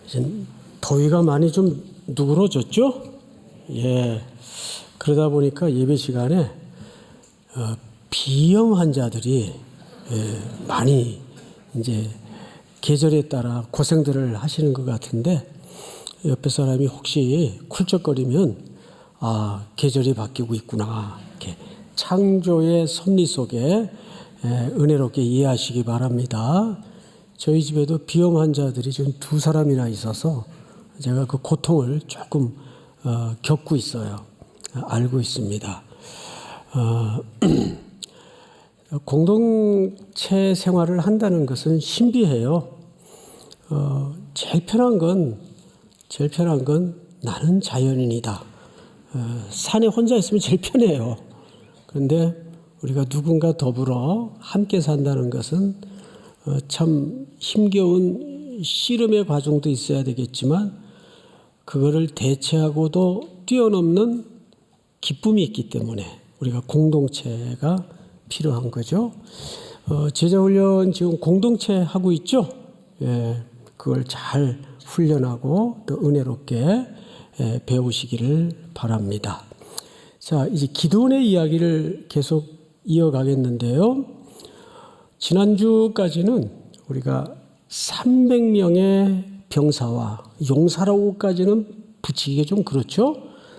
이제 더위가 많이 좀 누그러졌죠? 예. 그러다 보니까 예배 시간에 비염 환자들이 많이 이제 계절에 따라 고생들을 하시는 것 같은데, 옆에 사람이 혹시 쿨쩍거리면 계절이 바뀌고 있구나, 이렇게 창조의 섭리 속에 은혜롭게 이해하시기 바랍니다. 저희 집에도 비염 환자들이 지금 2사람이나 있어서 제가 그 고통을 조금 겪고 있어요. 알고 있습니다. 공동체 생활을 한다는 것은 신비해요. 제일 편한 건 나는 자연인이다. 산에 혼자 있으면 제일 편해요. 그런데 우리가 누군가 더불어 함께 산다는 것은 참 힘겨운 씨름의 과정도 있어야 되겠지만, 그거를 대체하고도 뛰어넘는 기쁨이 있기 때문에 우리가 공동체가 필요한 거죠. 제자훈련 지금 공동체 하고 있죠. 예, 그걸 잘 훈련하고 또 은혜롭게 배우시기를 바랍니다. 자, 이제 기도원의 이야기를 계속 이어가겠는데요. 지난주까지는 우리가 300명의 병사와 용사라고까지는 붙이기가 좀 그렇죠.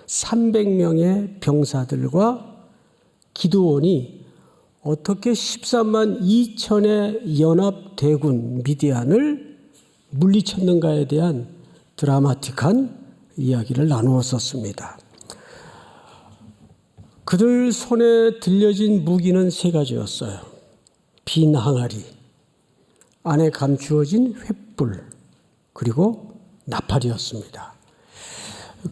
300명의 병사들과 기드온이 어떻게 13만 2천의 연합대군 미디안을 물리쳤는가에 대한 드라마틱한 이야기를 나누었었습니다. 그들 손에 들려진 무기는 3가지였어요. 빈 항아리, 안에 감추어진 횃불, 그리고 나팔이었습니다.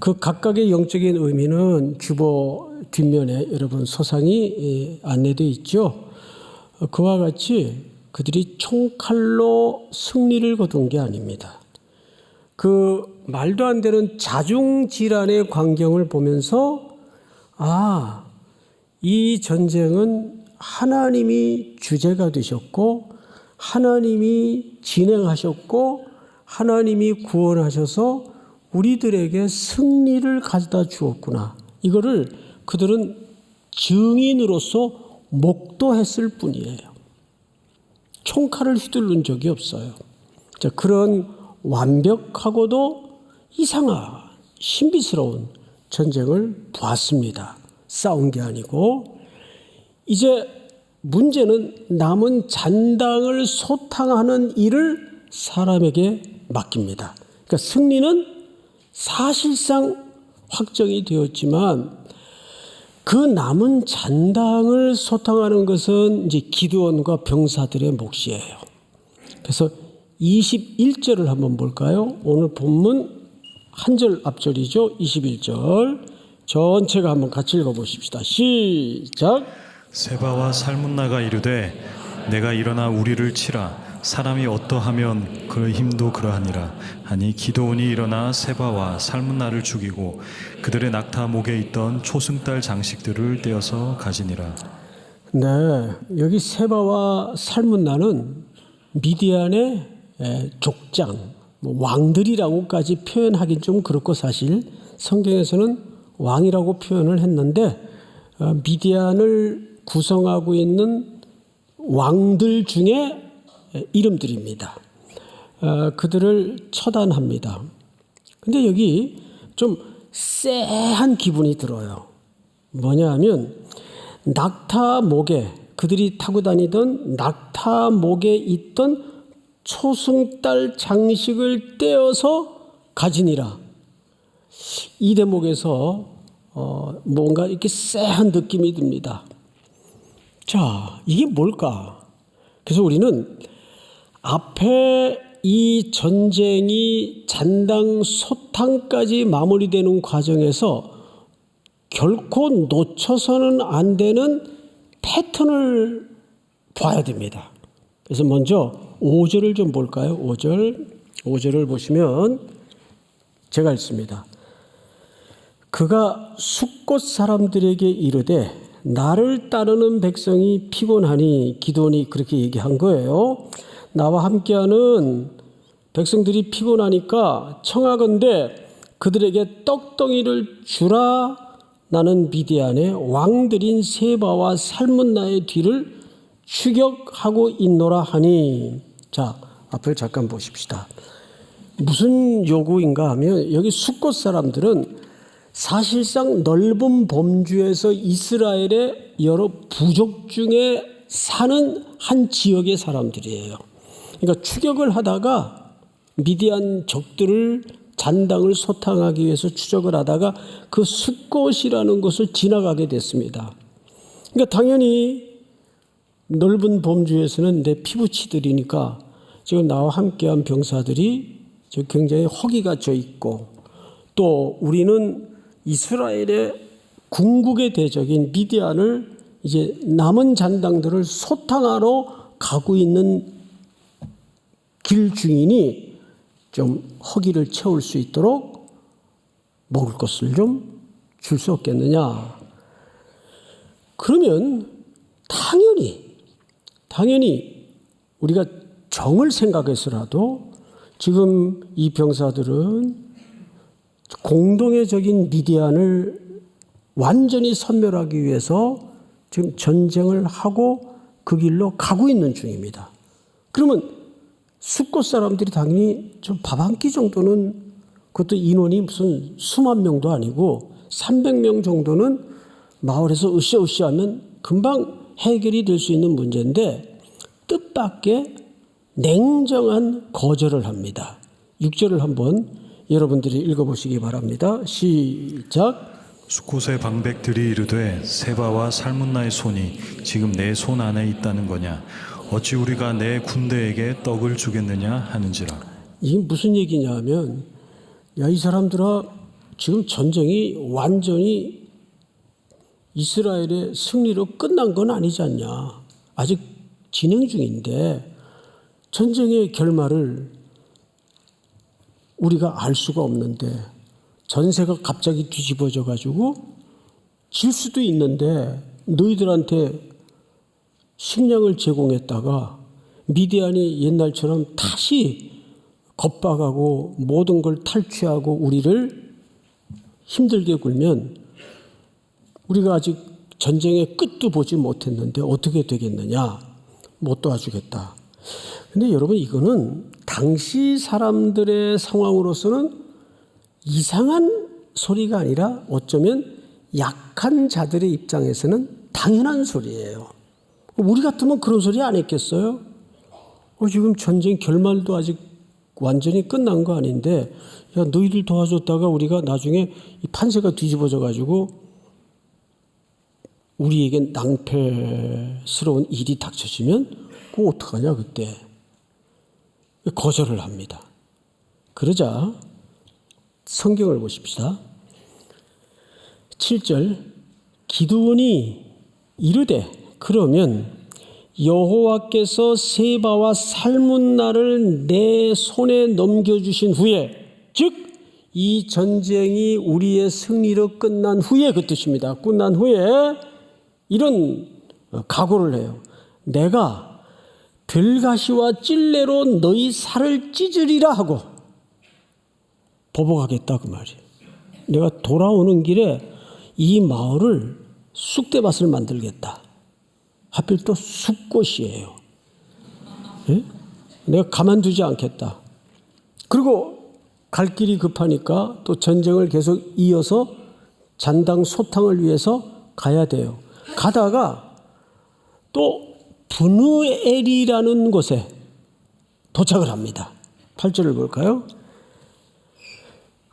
그 각각의 영적인 의미는 주보 뒷면에 여러분 소상히 안내되어 있죠. 그와 같이 그들이 총칼로 승리를 거둔 게 아닙니다. 그 말도 안 되는 자중질환의 광경을 보면서 이 전쟁은 하나님이 주제가 되셨고 하나님이 진행하셨고 하나님이 구원하셔서 우리들에게 승리를 가져다 주었구나. 이거를 그들은 증인으로서 목도했을 뿐이에요. 총칼을 휘두른 적이 없어요. 자, 그런 완벽하고도 이상한 신비스러운 전쟁을 보았습니다. 싸운 게 아니고. 이제 문제는 남은 잔당을 소탕하는 일을 사람에게 맡깁니다. 그러니까 승리는 사실상 확정이 되었지만 그 남은 잔당을 소탕하는 것은 이제 기드온과 병사들의 몫이에요. 그래서 21절을 한번 볼까요? 오늘 본문 한 절 앞절이죠. 21절 전체가 한번 같이 읽어보십시다. 시작. 세바와 살문나가 이르되 내가 일어나 우리를 치라. 사람이 어떠하면 그 힘도 그러하니라 하니 기드온이 일어나 세바와 살문나를 죽이고 그들의 낙타 목에 있던 초승달 장식들을 떼어서 가지니라. 네, 여기 세바와 살문나는 미디안의 족장, 왕들이라고까지 표현하긴 좀 그렇고 사실 성경에서는 왕이라고 표현을 했는데 미디안을 구성하고 있는 왕들 중에 이름들입니다. 그들을 처단합니다. 근데 여기 좀 쎄한 기분이 들어요. 뭐냐 하면 낙타 목에, 그들이 타고 다니던 낙타 목에 있던 초승달 장식을 떼어서 가지니라. 이 대목에서 뭔가 이렇게 쎄한 느낌이 듭니다. 자, 이게 뭘까? 그래서 우리는 앞에 이 전쟁이 잔당 소탕까지 마무리되는 과정에서 결코 놓쳐서는 안 되는 패턴을 봐야 됩니다. 그래서 먼저 5절을 좀 볼까요? 5절을 보시면 제가 읽습니다. 그가 숫곳 사람들에게 이르되 나를 따르는 백성이 피곤하니, 기드온이 그렇게 얘기한 거예요. 나와 함께하는 백성들이 피곤하니까 청하건대 그들에게 떡덩이를 주라. 나는 미디안의 왕들인 세바와 살문나의 뒤를 추격하고 있노라 하니. 자, 앞을 잠깐 보십시다. 무슨 요구인가 하면 여기 숫곳 사람들은 사실상 넓은 범주에서 이스라엘의 여러 부족 중에 사는 한 지역의 사람들이에요. 그러니까 추격을 하다가 미디안 적들을 잔당을 소탕하기 위해서 추적을 하다가 그 숫곳이라는 곳을 지나가게 됐습니다. 그러니까 당연히 넓은 범주에서는 내 피부치들이니까 지금 나와 함께한 병사들이 굉장히 허기가 져 있고, 또 우리는 이스라엘의 궁극의 대적인 미디안을 이제 남은 잔당들을 소탕하러 가고 있는 길 중이니 좀 허기를 채울 수 있도록 먹을 것을 좀 줄 수 없겠느냐. 그러면 당연히 우리가 정을 생각해서라도 지금 이 병사들은 공동의적인 미디안을 완전히 섬멸하기 위해서 지금 전쟁을 하고 그 길로 가고 있는 중입니다. 그러면 숫곳 사람들이 당연히 좀 밥 한 끼 정도는, 그것도 인원이 무슨 수만 명도 아니고 300명 정도는 마을에서 으쌰으쌰 하면 금방 해결이 될 수 있는 문제인데 뜻밖의 냉정한 거절을 합니다. 6절을 한번 여러분들이 읽어보시기 바랍니다. 시작. 숫곳의 방백들이 이르되 세바와 살문나의 손이 지금 내 손 안에 있다는 거냐. 어찌 우리가 내 군대에게 떡을 주겠느냐 하는지라. 이게 무슨 얘기냐 하면, 야, 이 사람들아, 지금 전쟁이 완전히 이스라엘의 승리로 끝난 건 아니지 않냐. 아직 진행 중인데 전쟁의 결말을 우리가 알 수가 없는데, 전세가 갑자기 뒤집어져 가지고 질 수도 있는데 너희들한테 식량을 제공했다가 미디안이 옛날처럼 다시 겁박하고 모든 걸 탈취하고 우리를 힘들게 굴면 우리가 아직 전쟁의 끝도 보지 못했는데 어떻게 되겠느냐. 못 도와주겠다. 근데 여러분, 이거는 당시 사람들의 상황으로서는 이상한 소리가 아니라 어쩌면 약한 자들의 입장에서는 당연한 소리예요. 우리 같으면 그런 소리 안 했겠어요? 지금 전쟁 결말도 아직 완전히 끝난 거 아닌데, 야, 너희들 도와줬다가 우리가 나중에 이 판세가 뒤집어져 가지고 우리에게 낭패스러운 일이 닥쳐지면 그거 어떡하냐 그때. 거절을 합니다. 그러자 성경을 보십시다. 7절. 기드온이 이르되, 그러면 여호와께서 세바와 살문나를 내 손에 넘겨주신 후에, 즉 이 전쟁이 우리의 승리로 끝난 후에, 그 뜻입니다. 끝난 후에 이런 각오를 해요. 내가 들가시와 찔레로 너희 살을 찢으리라 하고 보복하겠다 그 말이에요. 내가 돌아오는 길에 이 마을을 쑥대밭을 만들겠다. 하필 또 숫곳이에요. 예? 내가 가만두지 않겠다. 그리고 갈 길이 급하니까 또 전쟁을 계속 이어서 잔당 소탕을 위해서 가야 돼요. 가다가 또 브누엘이라는 곳에 도착을 합니다. 8절을 볼까요?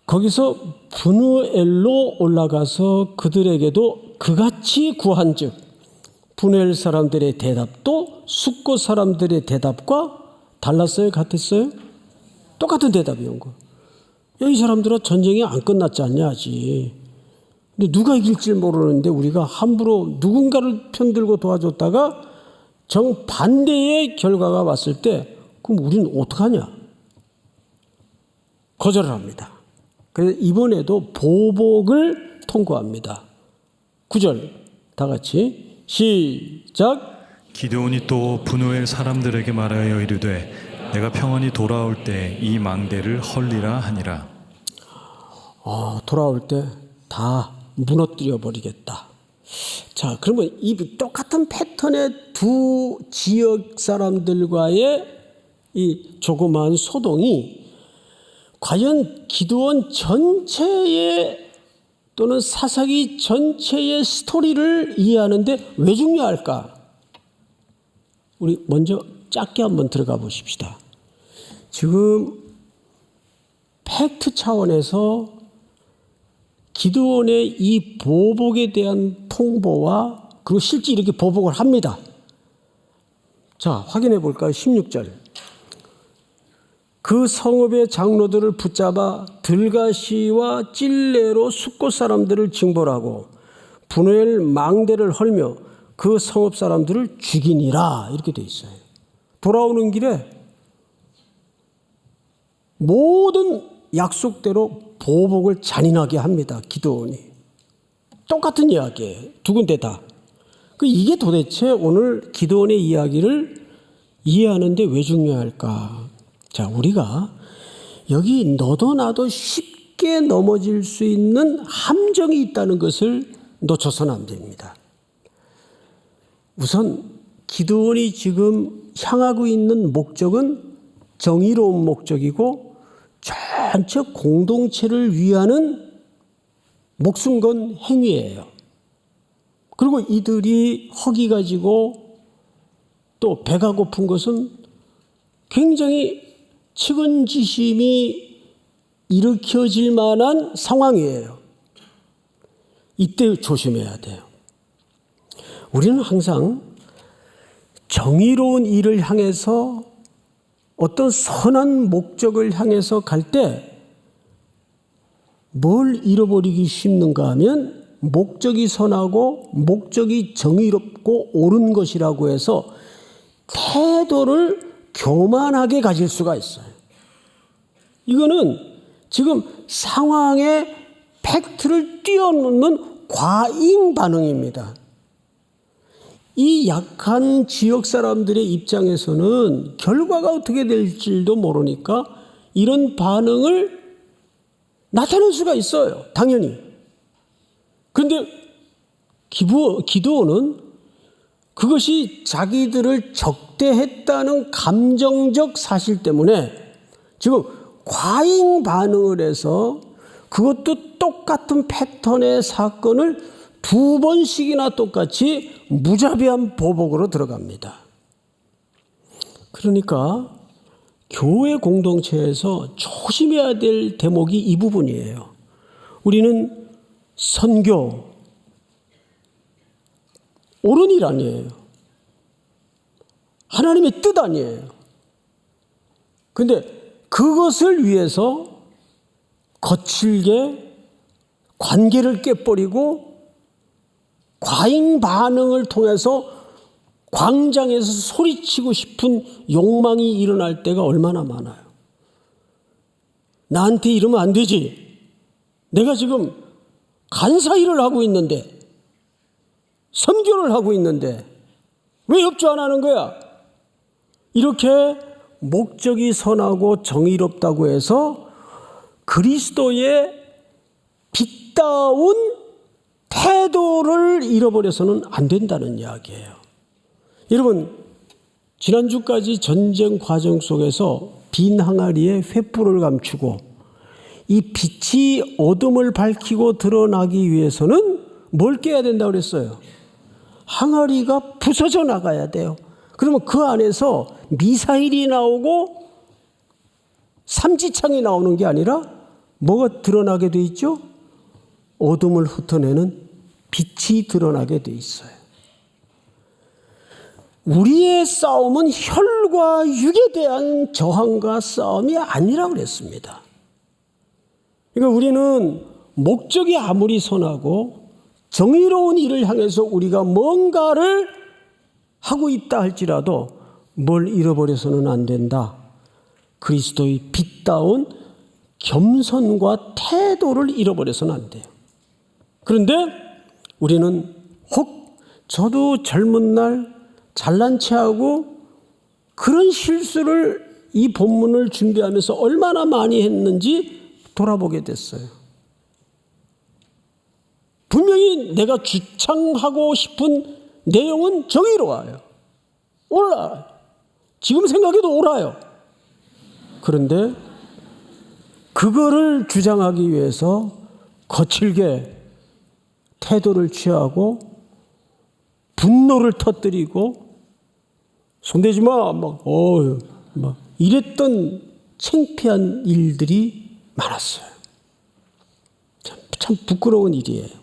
거기서 브누엘로 올라가서 그들에게도 그같이 구한즉, 브누엘 사람들의 대답도 숫곳 사람들의 대답과 달랐어요? 같았어요? 똑같은 대답이 온 거. 야, 이 사람들은 전쟁이 안 끝났지 않냐 아직. 근데 누가 이길지 모르는데 우리가 함부로 누군가를 편들고 도와줬다가 정반대의 결과가 왔을 때 그럼 우리는 어떡하냐? 거절을 합니다. 그래서 이번에도 보복을 통고합니다. 9절 다 같이 시작. 기드온이 또 브누엘 사람들에게 말하여 이르되 내가 평안히 돌아올 때 이 망대를 헐리라 하니라. 돌아올 때 다 무너뜨려 버리겠다. 자, 그러면 이 똑같은 패턴의 두 지역 사람들과의 이 조그마한 소동이 과연 기드온 전체의 또는 사사기 전체의 스토리를 이해하는데 왜 중요할까? 우리 먼저 짧게 한번 들어가 보십시다. 지금 팩트 차원에서 기드온의 이 보복에 대한 통보와 그리고 실제 이렇게 보복을 합니다. 자, 확인해 볼까요? 16절. 그 성읍의 장로들을 붙잡아 들가시와 찔레로 숫곳 사람들을 징벌하고 분노의 망대를 헐며 그 성읍 사람들을 죽이니라 이렇게 돼 있어요. 돌아오는 길에 모든 약속대로 보복을 잔인하게 합니다. 기드온이. 똑같은 이야기예요. 두 군데 다. 이게 도대체 오늘 기드온의 이야기를 이해하는데 왜 중요할까? 자, 우리가 여기 너도 나도 쉽게 넘어질 수 있는 함정이 있다는 것을 놓쳐서는 안 됩니다. 우선 기드온이 지금 향하고 있는 목적은 정의로운 목적이고 전체 공동체를 위하는 목숨 건 행위예요. 그리고 이들이 허기 가지고 또 배가 고픈 것은 굉장히 측은지심이 일으켜질 만한 상황이에요. 이때 조심해야 돼요. 우리는 항상 정의로운 일을 향해서 어떤 선한 목적을 향해서 갈 때 뭘 잃어버리기 쉽는가 하면 목적이 선하고 목적이 정의롭고 옳은 것이라고 해서 태도를 교만하게 가질 수가 있어요. 이거는 지금 상황의 팩트를 뛰어넘는 과잉 반응입니다. 이 약한 지역 사람들의 입장에서는 결과가 어떻게 될지도 모르니까 이런 반응을 나타낼 수가 있어요. 당연히. 그런데 기드온은 그것이 자기들을 적대했다는 감정적 사실 때문에 지금 과잉 반응을 해서 그것도 똑같은 패턴의 사건을 두 번씩이나 똑같이 무자비한 보복으로 들어갑니다. 그러니까 교회 공동체에서 조심해야 될 대목이 이 부분이에요. 우리는 선교, 옳은 일 아니에요. 하나님의 뜻 아니에요. 그런데 그것을 위해서 거칠게 관계를 깨버리고 과잉 반응을 통해서 광장에서 소리치고 싶은 욕망이 일어날 때가 얼마나 많아요. 나한테 이러면 안 되지. 내가 지금 간사 일을 하고 있는데, 선교를 하고 있는데 왜 협조 안 하는 거야? 이렇게 목적이 선하고 정의롭다고 해서 그리스도의 빛다운 태도를 잃어버려서는 안 된다는 이야기예요. 여러분, 지난주까지 전쟁 과정 속에서 빈 항아리에 횃불을 감추고 이 빛이 어둠을 밝히고 드러나기 위해서는 뭘 깨야 된다고 그랬어요? 항아리가 부서져 나가야 돼요. 그러면 그 안에서 미사일이 나오고 삼지창이 나오는 게 아니라 뭐가 드러나게 돼 있죠? 어둠을 흩어내는 빛이 드러나게 돼 있어요. 우리의 싸움은 혈과 육에 대한 저항과 싸움이 아니라고 그랬습니다. 그러니까 우리는 목적이 아무리 선하고 정의로운 일을 향해서 우리가 뭔가를 하고 있다 할지라도 뭘 잃어버려서는 안 된다. 그리스도의 빛다운 겸손과 태도를 잃어버려서는 안 돼요. 그런데 우리는 혹 저도 젊은 날 잘난 체하고 그런 실수를 이 본문을 준비하면서 얼마나 많이 했는지 돌아보게 됐어요. 분명히 내가 주창하고 싶은 내용은 정의로워요. 옳아요. 지금 생각해도 옳아요. 그런데 그거를 주장하기 위해서 거칠게 태도를 취하고 분노를 터뜨리고 손대지 마, 막 이랬던 창피한 일들이 많았어요. 참 부끄러운 일이에요.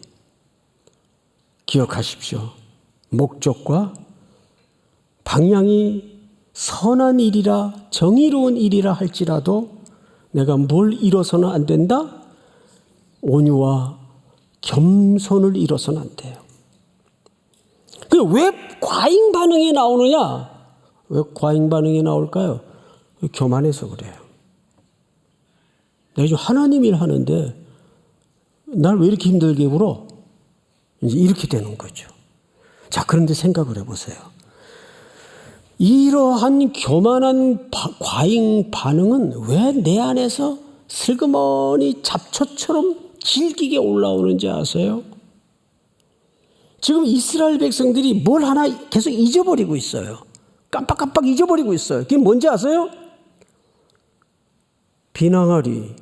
기억하십시오. 목적과 방향이 선한 일이라 정의로운 일이라 할지라도 내가 뭘 잃어서는 안 된다? 온유와 겸손을 잃어서는 안 돼요. 왜 과잉 반응이 나오느냐? 왜 과잉 반응이 나올까요? 교만해서 그래요. 내가 지금 하나님 일 하는데 날 왜 이렇게 힘들게 굴어? 이제 이렇게 되는 거죠. 자, 그런데 생각을 해보세요. 이러한 교만한 과잉 반응은 왜 내 안에서 슬그머니 잡초처럼 질기게 올라오는지 아세요? 지금 이스라엘 백성들이 뭘 하나 계속 잊어버리고 있어요. 깜빡깜빡 잊어버리고 있어요. 그게 뭔지 아세요? 비낭아리,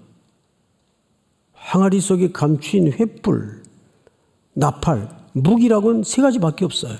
항아리 속에 감추인 횃불, 나팔, 무기라고는 세 가지밖에 없어요.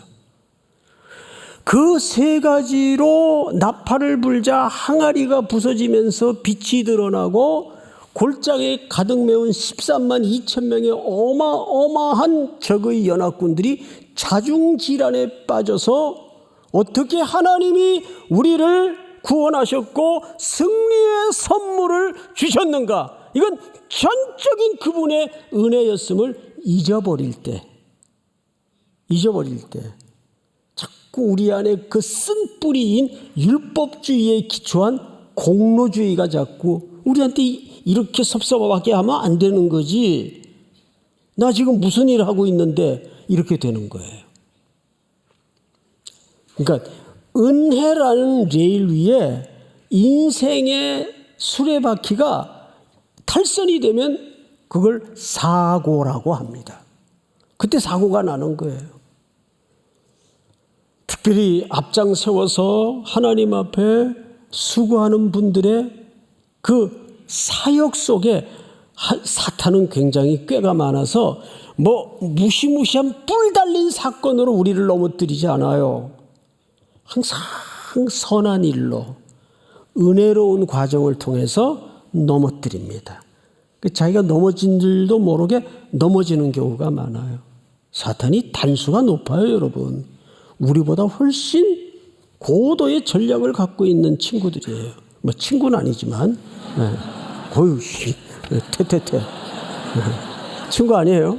그 세 가지로 나팔을 불자 항아리가 부서지면서 빛이 드러나고 골짜기에 가득 메운 13만 2천 명의 어마어마한 적의 연합군들이 자중질환에 빠져서 어떻게 하나님이 우리를 구원하셨고 승리의 선물을 주셨는가? 이건 전적인 그분의 은혜였음을 잊어버릴 때 자꾸 우리 안에 그 쓴뿌리인 율법주의에 기초한 공로주의가 자꾸 우리한테 이렇게 섭섭하게 하면 안 되는 거지. 나 지금 무슨 일을 하고 있는데 이렇게 되는 거예요. 그러니까 은혜라는 레일 위에 인생의 수레바퀴가 탈선이 되면 그걸 사고라고 합니다. 그때 사고가 나는 거예요. 특별히 앞장 세워서 하나님 앞에 수고하는 분들의 그 사역 속에 사탄은 굉장히 꾀가 많아서 무시무시한 뿔 달린 사건으로 우리를 넘어뜨리지 않아요. 항상 선한 일로 은혜로운 과정을 통해서 넘어뜨립니다. 자기가 넘어진 줄도 모르게 넘어지는 경우가 많아요. 사탄이 단수가 높아요, 여러분. 우리보다 훨씬 고도의 전략을 갖고 있는 친구들이에요. 친구는 아니지만 태태태 친구 아니에요?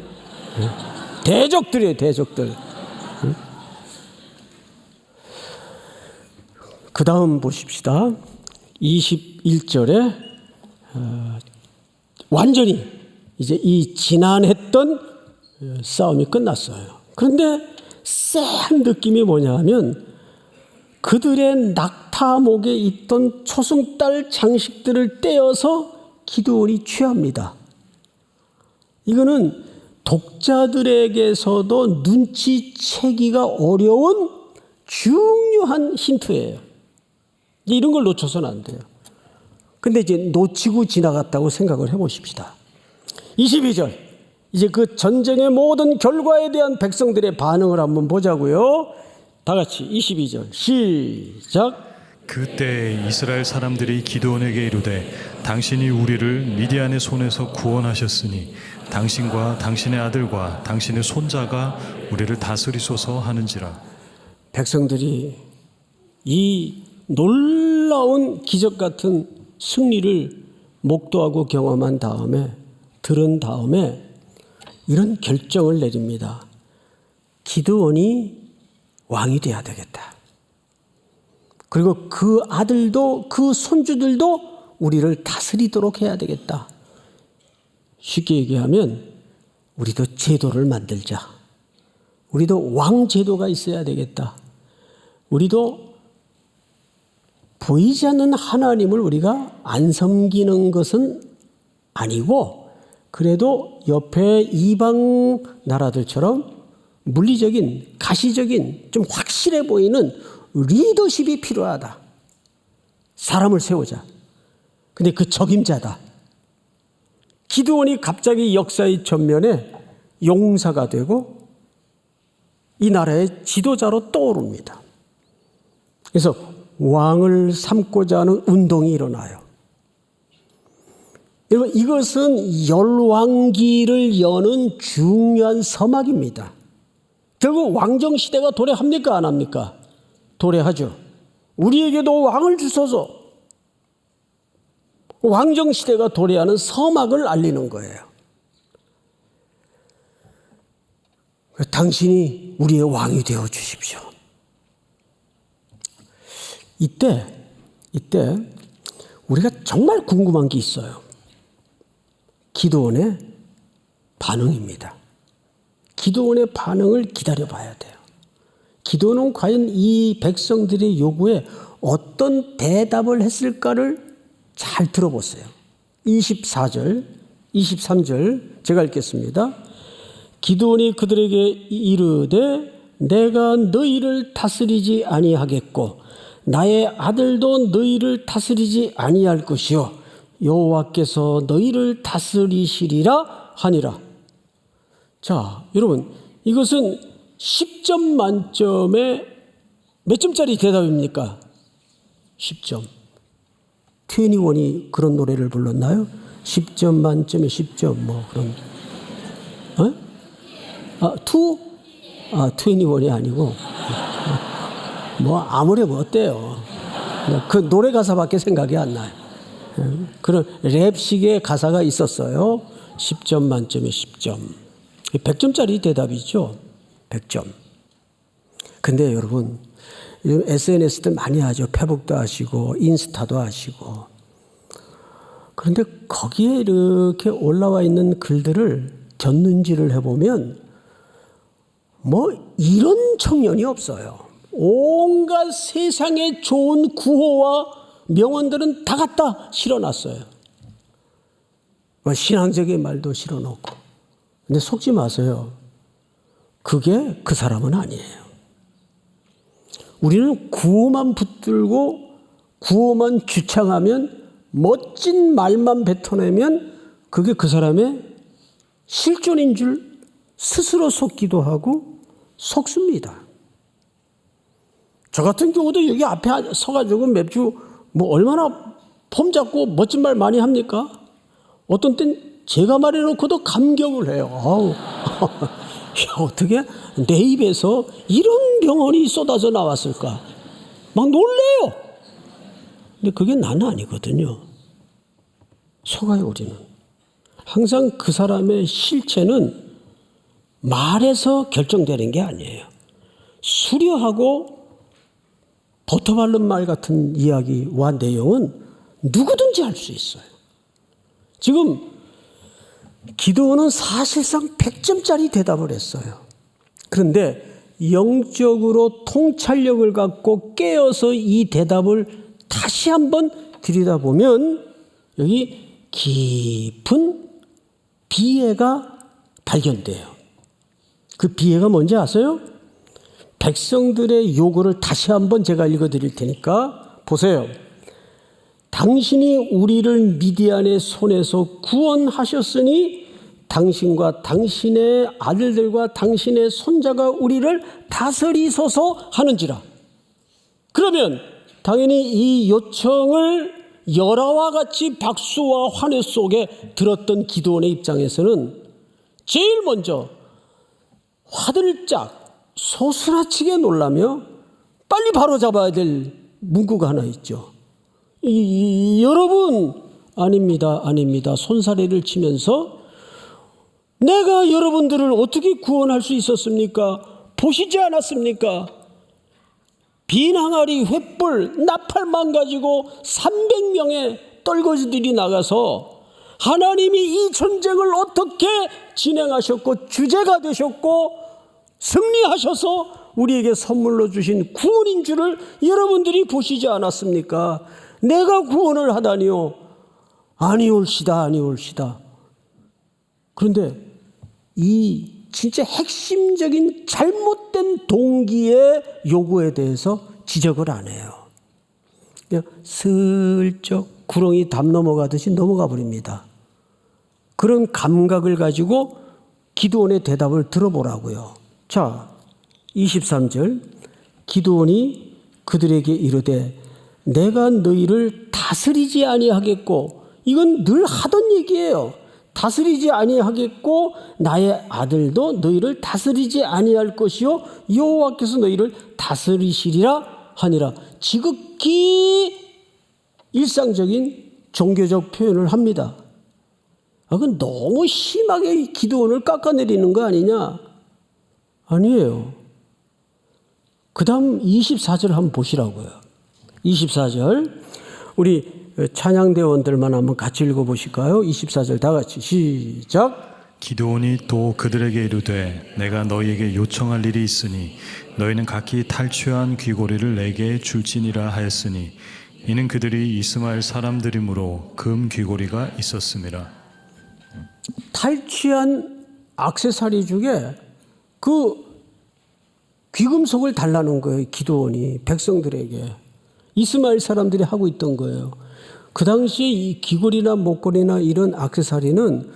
대적들이에요, 대적들. 그 다음 보십시다. 21절에 완전히 이제 이 지난했던 싸움이 끝났어요. 그런데 쎄한 느낌이 뭐냐 하면 그들의 낙타목에 있던 초승달 장식들을 떼어서 기드온이 취합니다. 이거는 독자들에게서도 눈치채기가 어려운 중요한 힌트예요. 이런 걸 놓쳐서는 안 돼요. 근데 이제 놓치고 지나갔다고 생각을 해보십시다. 22절. 이제 그 전쟁의 모든 결과에 대한 백성들의 반응을 한번 보자고요. 다 같이 22절 시작. 그때 이스라엘 사람들이 기드온에게 이르되 당신이 우리를 미디안의 손에서 구원하셨으니 당신과 당신의 아들과 당신의 손자가 우리를 다스리소서 하는지라. 백성들이 이 놀라운 기적 같은 승리를 목도하고 경험한 다음에 들은 다음에 이런 결정을 내립니다. 기드온이 왕이 돼야 되겠다. 그리고 그 아들도 그 손주들도 우리를 다스리도록 해야 되겠다. 쉽게 얘기하면 우리도 제도를 만들자. 우리도 왕 제도가 있어야 되겠다. 우리도 보이지 않는 하나님을 우리가 안 섬기는 것은 아니고, 그래도 옆에 이방 나라들처럼 물리적인, 가시적인, 좀 확실해 보이는 리더십이 필요하다. 사람을 세우자. 근데 그 적임자다. 기드온이 갑자기 역사의 전면에 용사가 되고 이 나라의 지도자로 떠오릅니다. 그래서 왕을 삼고자 하는 운동이 일어나요. 여러분, 이것은 열왕기를 여는 중요한 서막입니다. 결국 왕정시대가 도래합니까? 안 합니까? 도래하죠. 우리에게도 왕을 주소서. 왕정시대가 도래하는 서막을 알리는 거예요. 당신이 우리의 왕이 되어 주십시오. 이때 우리가 정말 궁금한 게 있어요. 기드온의 반응입니다. 기드온의 반응을 기다려봐야 돼요. 기드온은 과연 이 백성들의 요구에 어떤 대답을 했을까를 잘 들어보세요. 24절, 23절 제가 읽겠습니다. 기드온이 그들에게 이르되 내가 너희를 다스리지 아니하겠고 나의 아들도 너희를 다스리지 아니할 것이요 여호와께서 너희를 다스리시리라 하니라. 자, 여러분, 이것은 10점 만점에 몇 점짜리 대답입니까? 10점. 21이 그런 노래를 불렀나요? 10점 만점에 10점 뭐 그런. 투? 21이 아니고 뭐 아무래도 어때요? 그 노래 가사밖에 생각이 안 나요. 그런 랩식의 가사가 있었어요. 10점 만점에 10점. 100점짜리 대답이죠. 100점. 근데 여러분, SNS들 많이 하죠. 페북도 하시고 인스타도 하시고. 그런데 거기에 이렇게 올라와 있는 글들을 곁눈질을 해보면 뭐 이런 청년이 없어요. 온갖 세상에 좋은 구호와 명언들은 다 갖다 실어놨어요. 신앙적인 말도 실어놓고. 근데 속지 마세요. 그게 그 사람은 아니에요. 우리는 구호만 붙들고 구호만 주창하면 멋진 말만 뱉어내면 그게 그 사람의 실존인 줄 스스로 속기도 하고 속습니다. 저 같은 경우도 여기 앞에 서가지고 매주 뭐 얼마나 폼 잡고 멋진 말 많이 합니까? 어떤 땐 제가 말해놓고도 감격을 해요. 아우, 야, 어떻게 내 입에서 이런 명언이 쏟아져 나왔을까? 막 놀래요. 근데 그게 나는 아니거든요. 속아요, 우리는. 항상 그 사람의 실체는 말에서 결정되는 게 아니에요. 수려하고 버터 바른 말 같은 이야기와 내용은 누구든지 할 수 있어요. 지금 기드온은 사실상 100점짜리 대답을 했어요. 그런데 영적으로 통찰력을 갖고 깨어서 이 대답을 다시 한번 들여다보면 여기 깊은 비애가 발견돼요. 그 비애가 뭔지 아세요? 백성들의 요구를 다시 한번 제가 읽어드릴 테니까 보세요. 당신이 우리를 미디안의 손에서 구원하셨으니 당신과 당신의 아들들과 당신의 손자가 우리를 다스리소서 하는지라. 그러면 당연히 이 요청을 열화와 같이 박수와 환호 속에 들었던 기드온의 입장에서는 제일 먼저 화들짝 소스라치게 놀라며 빨리 바로잡아야 될 문구가 하나 있죠. 여러분, 아닙니다. 손사래를 치면서 내가 여러분들을 어떻게 구원할 수 있었습니까? 보시지 않았습니까? 빈 항아리, 횃불, 나팔만 가지고 300명의 떨거지들이 나가서 하나님이 이 전쟁을 어떻게 진행하셨고 주제가 되셨고 승리하셔서 우리에게 선물로 주신 구원인 줄을 여러분들이 보시지 않았습니까? 내가 구원을 하다니요. 아니올시다, 아니올시다. 그런데 이 진짜 핵심적인 잘못된 동기의 요구에 대해서 지적을 안 해요. 그냥 슬쩍 구렁이 담 넘어가듯이 넘어가 버립니다. 그런 감각을 가지고 기드온의 대답을 들어보라고요. 자, 23절. 기드온이 그들에게 이르되 내가 너희를 다스리지 아니하겠고, 이건 늘 하던 얘기예요. 다스리지 아니하겠고 나의 아들도 너희를 다스리지 아니할 것이요 여호와께서 너희를 다스리시리라 하니라. 지극히 일상적인 종교적 표현을 합니다. 그건 너무 심하게 기드온을 깎아내리는 거 아니냐? 아니에요. 그 다음 24절 한번 보시라고요. 24절 우리 찬양대원들만 한번 같이 읽어보실까요? 24절 다 같이 시작. 기드온이 또 그들에게 이르되 내가 너희에게 요청할 일이 있으니 너희는 각기 탈취한 귀고리를 내게 줄지니라 하였으니 이는 그들이 이스마엘 사람들이므로 금 귀고리가 있었음이라. 탈취한 액세서리 중에 그 귀금속을 달라는 거예요. 기드온이 백성들에게. 이스마엘 사람들이 하고 있던 거예요. 그 당시에 이 귀걸이나 목걸이나 이런 액세서리는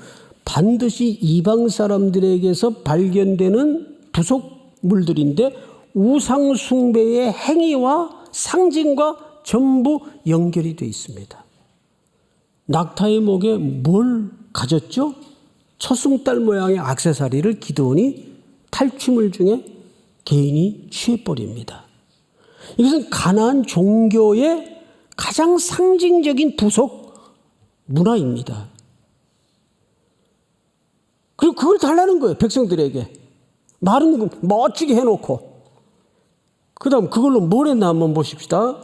반드시 이방 사람들에게서 발견되는 부속물들인데 우상 숭배의 행위와 상징과 전부 연결이 되어 있습니다. 낙타의 목에 뭘 가졌죠? 초승달 모양의 액세서리를 기드온이 탈취물 중에 개인이 취해버립니다. 이것은 가나안 종교의 가장 상징적인 부속 문화입니다. 그리고 그걸 달라는 거예요. 백성들에게. 말은 멋지게 해놓고. 그 다음 그걸로 뭘 했나 한번 보십시다.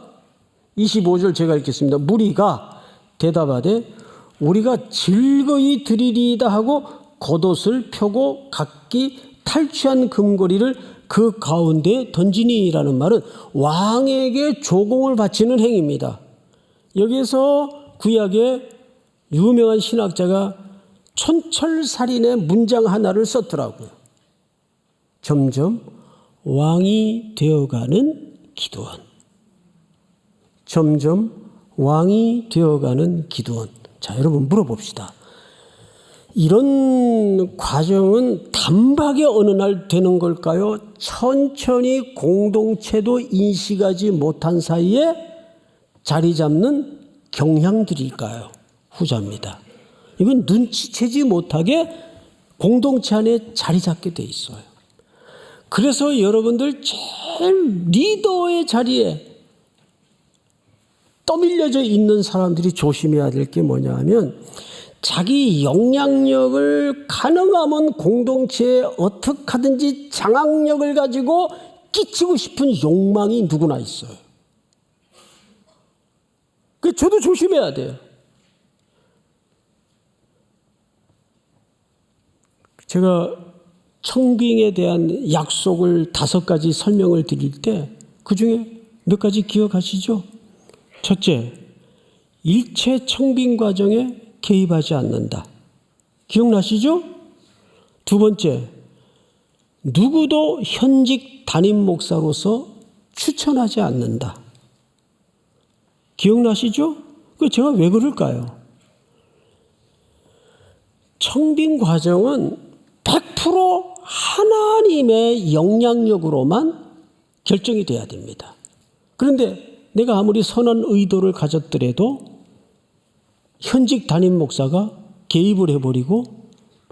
25절 제가 읽겠습니다. 무리가 대답하되 우리가 즐거이 드리리이다 하고 겉옷을 펴고 각기 탈취한 금고리를 그 가운데 던지니라는 말은 왕에게 조공을 바치는 행위입니다. 여기에서 구약의 유명한 신학자가 촌철살인의 문장 하나를 썼더라고요. 점점 왕이 되어가는 기드온. 점점 왕이 되어가는 기드온. 자, 여러분 물어봅시다. 이런 과정은 단박에 어느 날 되는 걸까요? 천천히 공동체도 인식하지 못한 사이에 자리 잡는 경향들일까요? 후자입니다. 이건 눈치채지 못하게 공동체 안에 자리 잡게 돼 있어요. 그래서 여러분들 제일 리더의 자리에 떠밀려져 있는 사람들이 조심해야 될 게 뭐냐 하면 자기 영향력을 가능하면 공동체에 어떻게 하든지 장악력을 가지고 끼치고 싶은 욕망이 누구나 있어요. 그 저도 조심해야 돼요. 제가 청빙에 대한 약속을 5가지 설명을 드릴 때 그중에 몇 가지 기억하시죠? 첫째, 일체 청빙 과정에 개입하지 않는다. 기억나시죠? 두 번째, 누구도 현직 담임 목사로서 추천하지 않는다. 기억나시죠? 그 제가 왜 그럴까요? 청빙 과정은 100% 하나님의 영향력으로만 결정이 돼야 됩니다. 그런데 내가 아무리 선한 의도를 가졌더라도 현직 담임 목사가 개입을 해버리고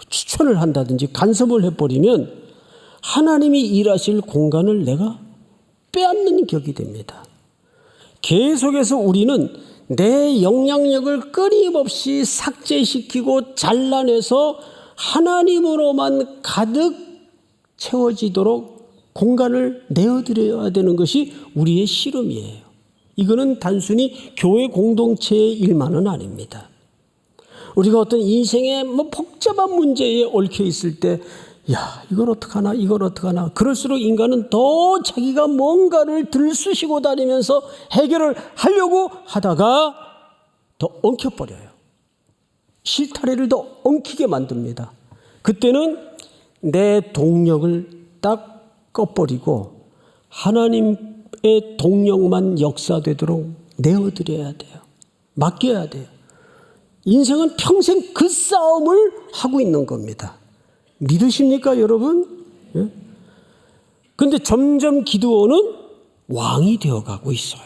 추천을 한다든지 간섭을 해버리면 하나님이 일하실 공간을 내가 빼앗는 격이 됩니다. 계속해서 우리는 내 영향력을 끊임없이 삭제시키고 잘라내서 하나님으로만 가득 채워지도록 공간을 내어드려야 되는 것이 우리의 씨름이에요. 이거는 단순히 교회 공동체의 일만은 아닙니다. 우리가 어떤 인생의 복잡한 문제에 얽혀 있을 때 야, 이걸 어떡하나, 이걸 어떡하나. 그럴수록 인간은 더 자기가 뭔가를 들쑤시고 다니면서 해결을 하려고 하다가 더 엉켜버려요. 실타래를 더 엉키게 만듭니다. 그때는 내 동력을 딱 꺼버리고 하나님의 동력만 역사되도록 내어드려야 돼요. 맡겨야 돼요. 인생은 평생 그 싸움을 하고 있는 겁니다. 믿으십니까, 여러분? 예? 근데 점점 기드온은 왕이 되어가고 있어요.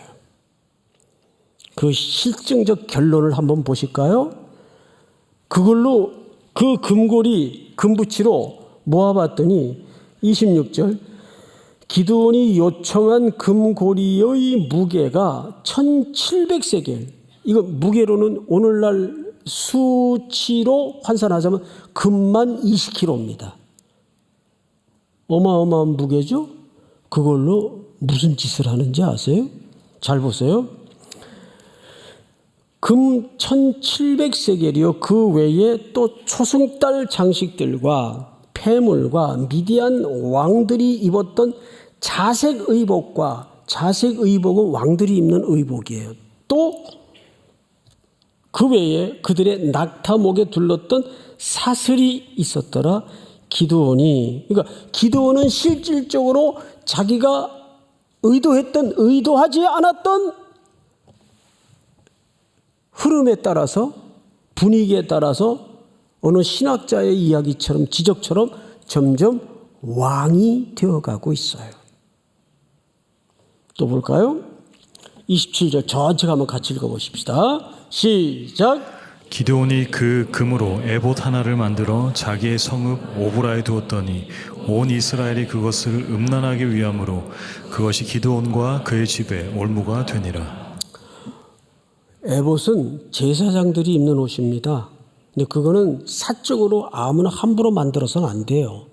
그 실증적 결론을 한번 보실까요? 그걸로 그 금붙이로 모아봤더니 26절 기드온이 요청한 금고리의 무게가 1700세겔. 이거 무게로는 오늘날 수치로 환산하자면 금만 20kg입니다. 어마어마한 무게죠? 그걸로 무슨 짓을 하는지 아세요? 잘 보세요. 금 1700세겔이요. 그 외에 또 초승달 장식들과 폐물과 미디안 왕들이 입었던 자색 의복과 자색 의복은 왕들이 입는 의복이에요. 또 그 외에 그들의 낙타목에 둘렀던 사슬이 있었더라. 기드온이, 그러니까 기드온은 실질적으로 자기가 의도하지 않았던 흐름에 따라서 분위기에 따라서 어느 신학자의 이야기처럼 지적처럼 점점 왕이 되어가고 있어요. 또 볼까요? 27절 전체가 한번 같이 읽어보십시다. 시작. 기드온이 그 금으로 에봇 하나를 만들어 자기의 성읍 오브라에 두었더니 온 이스라엘이 그것을 음란하기 위함으로 그것이 기드온과 그의 집에 올무가 되니라. 에봇은 제사장들이 입는 옷입니다. 근데 그거는 사적으로 아무나 함부로 만들어서는 안 돼요.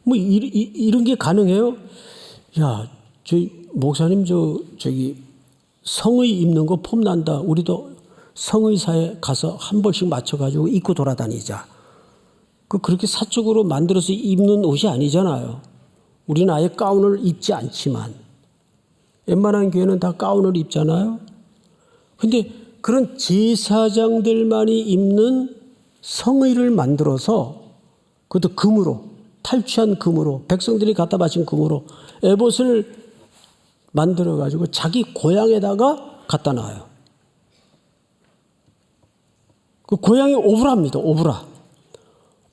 뭐 이런 게 가능해요? 야, 목사님 저기 성의 입는 거 폼난다. 우리도 성의사에 가서 한 벌씩 맞춰가지고 입고 돌아다니자. 그렇게 사적으로 만들어서 입는 옷이 아니잖아요. 우리는 아예 가운을 입지 않지만 웬만한 교회는 다 가운을 입잖아요. 근데 그런 제사장들만이 입는 성의를 만들어서 그것도 금으로 탈취한 금으로 백성들이 갖다 바친 금으로 에봇을 만들어가지고 자기 고향에다가 갖다 놔요. 그 고향이 오브라입니다.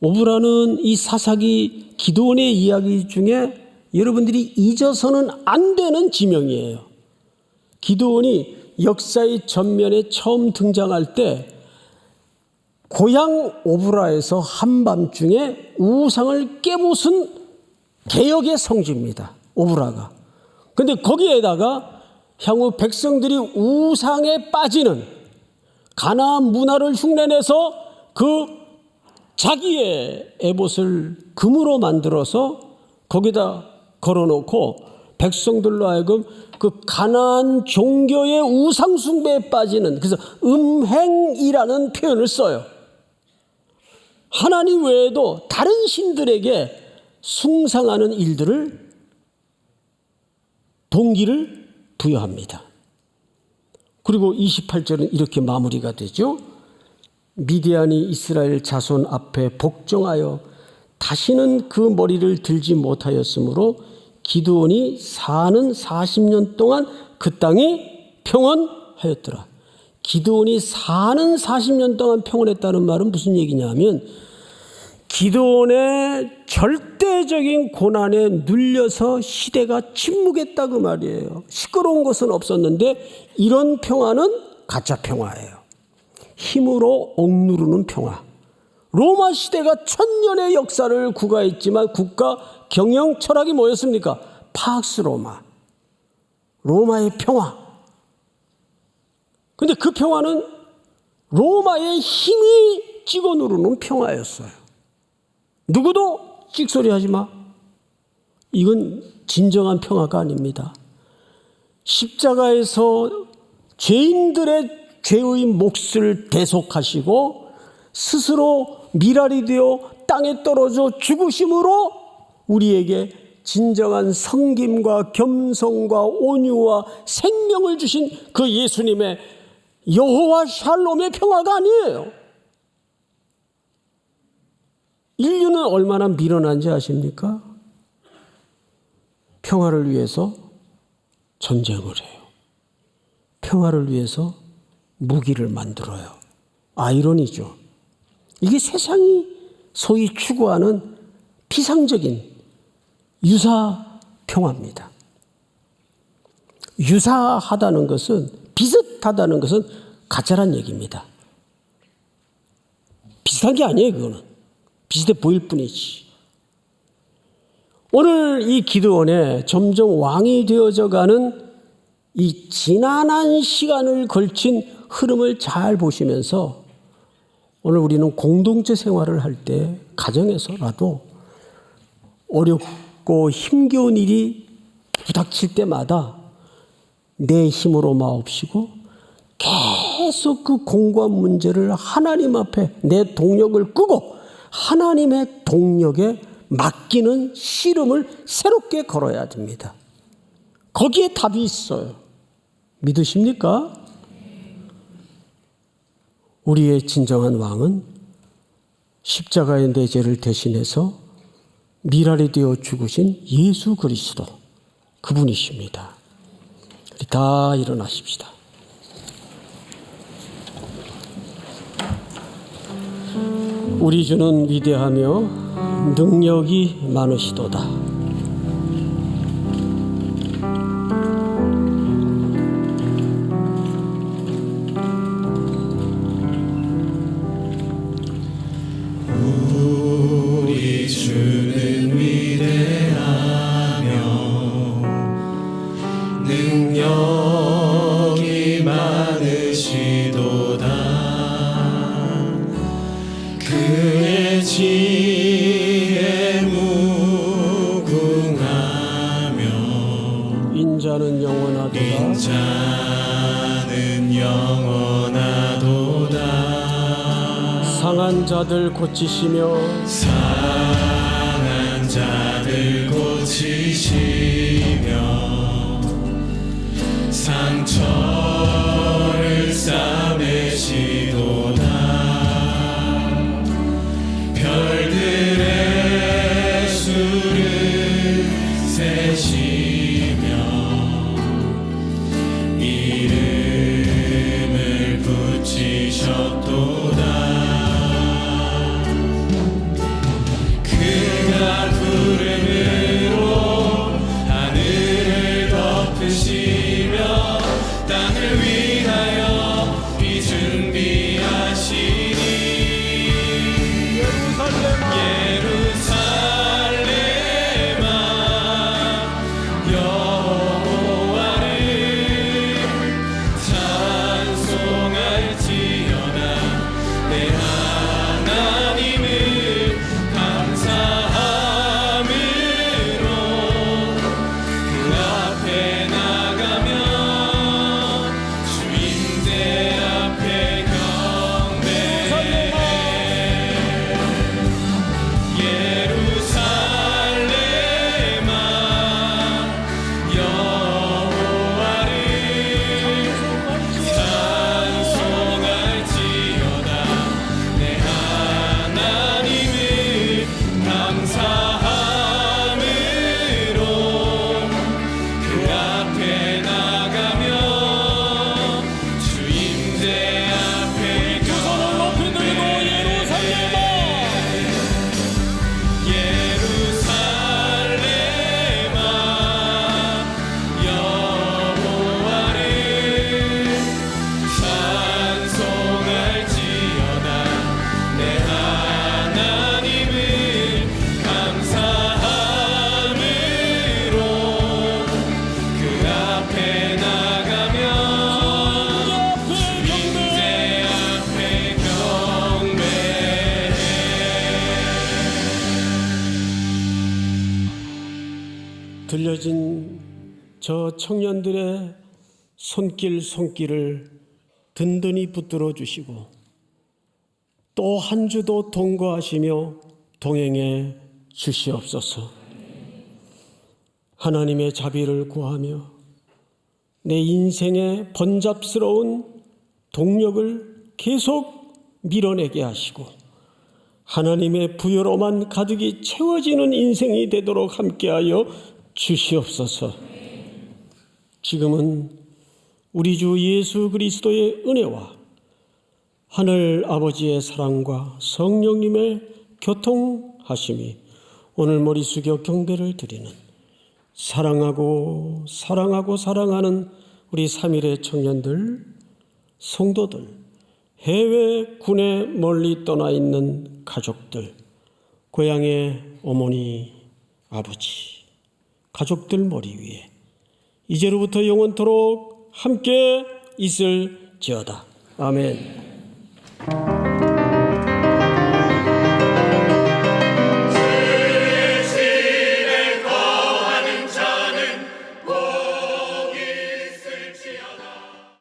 오브라는 이 사사기 기드온의 이야기 중에 여러분들이 잊어서는 안 되는 지명이에요. 기드온이 역사의 전면에 처음 등장할 때 고향 오브라에서 한밤중에 우상을 깨부순 개혁의 성지입니다. 오브라가. 근데 거기에다가 향후 백성들이 우상에 빠지는 가나안 문화를 흉내내서 그 자기의 에봇을 금으로 만들어서 거기다 걸어놓고 백성들로 하여금 그 가나안 종교의 우상 숭배에 빠지는, 그래서 음행이라는 표현을 써요. 하나님 외에도 다른 신들에게 숭상하는 일들을 동기를 부여합니다. 그리고 28절은 이렇게 마무리가 되죠. 미디안이 이스라엘 자손 앞에 복종하여 다시는 그 머리를 들지 못하였으므로 기드온이 사는 40년 동안 그 땅이 평온하였더라. 기드온이 사는 40년 동안 평온했다는 말은 무슨 얘기냐면 기드온의 절대적인 고난에 눌려서 시대가 침묵했다 그 말이에요. 시끄러운 것은 없었는데 이런 평화는 가짜 평화예요. 힘으로 억누르는 평화. 로마 시대가 1000년의 역사를 구가했지만 국가 경영 철학이 뭐였습니까? 파학스 로마. 로마의 평화. 근데 그 평화는 로마의 힘이 찍어 누르는 평화였어요. 누구도 찍소리 하지 마. 이건 진정한 평화가 아닙니다. 십자가에서 죄인들의 죄의 몫을 대속하시고 스스로 미랄이 되어 땅에 떨어져 죽으심으로 우리에게 진정한 섬김과 겸손과 온유와 생명을 주신 그 예수님의 여호와 샬롬의 평화가 아니에요. 인류는 얼마나 미련한지 아십니까? 평화를 위해서 전쟁을 해요. 평화를 위해서 무기를 만들어요. 아이러니죠. 이게 세상이 소위 추구하는 피상적인 유사 평화입니다. 유사하다는 것은, 비슷하다는 것은 가짜란 얘기입니다. 비슷한 게 아니에요, 그거는. 비슷해 보일 뿐이지. 오늘 이 기드온에 점점 왕이 되어져 가는 이 지난한 시간을 걸친 흐름을 잘 보시면서 오늘 우리는 공동체 생활을 할 때 가정에서라도 어렵고 힘겨운 일이 부닥칠 때마다 내 힘으로 마옵시고 계속 그 공고한 문제를 하나님 앞에 내 동력을 끄고 하나님의 동력에 맡기는 씨름을 새롭게 걸어야 됩니다. 거기에 답이 있어요. 믿으십니까? 우리의 진정한 왕은 십자가의 내 죄를 대신해서 미랄이 되어 죽으신 예수 그리스도, 그분이십니다. 우리 다 일어나십시다. 우리 주는 위대하며 능력이 많으시도다. 우리 주는 위대하며 능력이 많으시도다. 그의 지혜 무궁하며 인자는 영원하도다. 인자는 영원하도다. 상한 자들 고치시며 상한 자들 고치시며 상처를 싸매시도다. 별들의 수를 세시며 이름을 붙이셨도다. 그가 구름으로 하늘을 덮으시며 땅을 위하여 비 준비하시니 예루살렘아 여호와를 찬송할지어다. 내 하나님을 감사함으로 그 앞에 나가며 주인대 앞에 경배해. 예루살렘아 여호와를 찬송할지어다. 내 하나님을 감사함으로 그 앞에 나가며 주인대 앞에 경배해. 예루살렘아 여호와를 찬송할지어다. 내 하나님을 감사함으로 그 앞에 나가며 주인대 앞에 경배해. 들려진 저 청년들의 손길을 든든히 붙들어 주시고 또 한 주도 동거하시며 동행해 주시옵소서. 하나님의 자비를 구하며 내 인생의 번잡스러운 동력을 계속 밀어내게 하시고 하나님의 부여로만 가득이 채워지는 인생이 되도록 함께하여 주시옵소서. 지금은 우리 주 예수 그리스도의 은혜와 하늘 아버지의 사랑과 성령님의 교통하심이 오늘 머리 숙여 경배를 드리는 사랑하고 사랑하는 우리 3일의 청년들, 성도들, 해외 군에 멀리 떠나 있는 가족들, 고향의 어머니, 아버지, 가족들 머리 위에 이제로부터 영원토록 함께 있을지어다. 아멘.